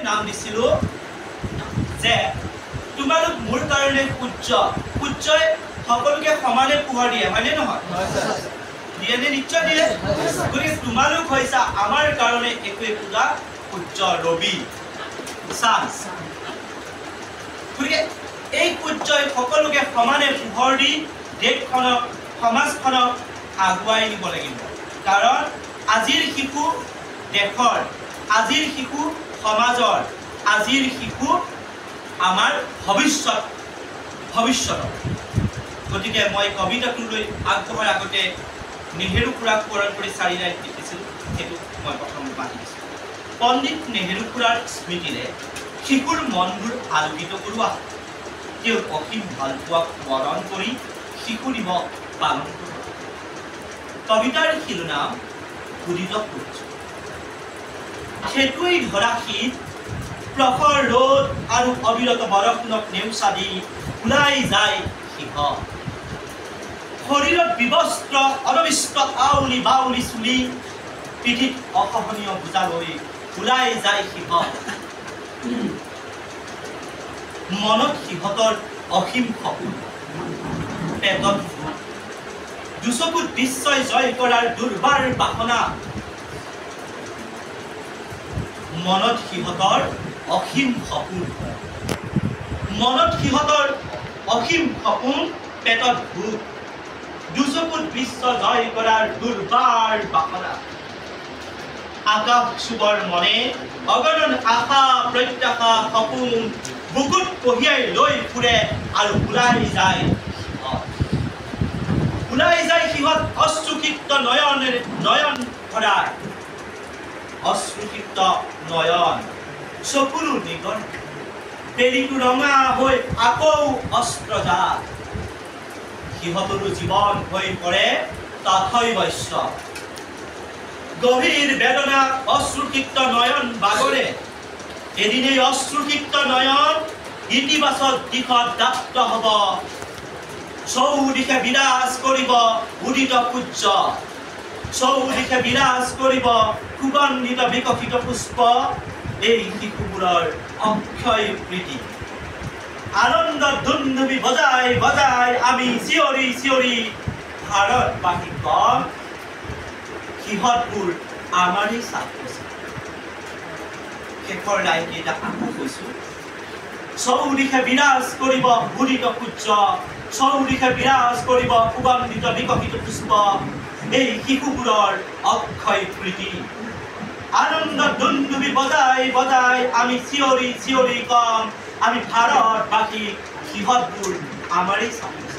নাম দিছিলো যে তোমালোক মোৰ কাৰণে সূৰ্য সূৰ্যই সকলোকে সমানে পোহৰ দিয়ে হয়নে নহয় দিয়ে নে নিশ্চয় দিয়ে গতিকে তোমালোক হৈছা আমাৰ কাৰণে একোৱে পূজা সূৰ্য ৰবি চান গতিকে এই সূৰ্যই সকলোকে সমানে পোহৰ দি দেশখনক সমাজখনক আগুৱাই নিব লাগিব কাৰণ আজিৰ শিশু দেশৰ আজিৰ শিশু সমাজৰ আজিৰ শিশু আমাৰ ভৱিষ্যত গতিকে মই কবিতাটোলৈ আগবঢ়াৰ আগতে নেহেৰু খুৰাক পূৰণ কৰি 4 লাইন লিখিছিলোঁ সেইটো মই প্ৰথম বান্ধি দিছোঁ পণ্ডিত নেহেৰু খুৰাৰ স্মৃতিৰে শিশুৰ মনবোৰ আলোকিত কৰোৱা তেওঁৰ অসীম ভালপোৱাক স্মৰণ কৰি শিশু দিৱস পালন কৰোঁ কবিতাৰ শিৰোনাম উদিত সূৰ্য সেইটোৱেই ধৰা শীত প্ৰখৰ ৰ'দ আৰু অবিৰত বৰষুণক নেওচা দি ওলাই যায় সিংহ শৰীৰত বিবস্ত্ৰ অনবিষ্ট আউলি বাউলি চুলি পিঠিত অসহনীয় বোজা লৈ ওলাই যায় সিংহ মনত সিহঁতৰ অসীম সপোন পেটত দুচকুত বিশ্বই জয় কৰাৰ দুৰ্বাৰ বাসনা মনত সিহঁতৰ অসীম সপোন মনত সিহঁতৰ অসীম সপোন পেটত ভূত দুচকুত বিশ্ব জয় কৰাৰ দুৰ্বাৰ বাসনা আকাশ চুবৰ মনে অগণন আশা প্ৰত্যাশা সপোন বুকুত কঢ়িয়াই লৈ ফুৰে আৰু ওলাই যায় সিহঁত অশ্ৰুসিক্ত নয়ন ভৰা অশ্ৰুসিক্ত নয়ন চকুৰো নিগন বেলিটো ৰঙা হৈ আকৌ অস্ত্ৰজাত সিহঁতৰো জীৱন হৈ পৰে তথৈবশ্য গভীৰ বেদনা অশ্ৰুসিক্ত নয়ন বাগৰে এদিন এই অশ্ৰুসিক্ত নয়ন ইতিবাচক দিশত দাপ্ত হ'ব চৌদিশে বিৰাজ কৰিব উদিত সূৰ্য চৌদিশে বিৰাজ কৰিব সুগন্ধিত বিকশিত পুষ্প এই শিশুবোৰৰ অক্ষয় প্ৰীতি আনন্দ ধুন্ধুবি বজাই বজাই আমি চিঞৰি চিঞৰি ভাৰতবাসী কম সিহঁতবোৰ আমাৰেই ছাত্ৰ শেষৰ লাইন কেইটা আকৌ কৈছোঁ চৌদিশে বিৰাজ কৰিব উদিত সূৰ্য চৌদিশে বিৰাজ কৰিব সুগন্ধিত বিকশিত পুষ্প এই শিশুবোৰৰ অক্ষয় প্ৰীতি আনন্দ ধুন্ধুবি বজাই বজাই আমি চিঞৰি চিঞৰি কম আমি ভাৰতবাসী সিহঁতবোৰ আমাৰেই ছাত্ৰ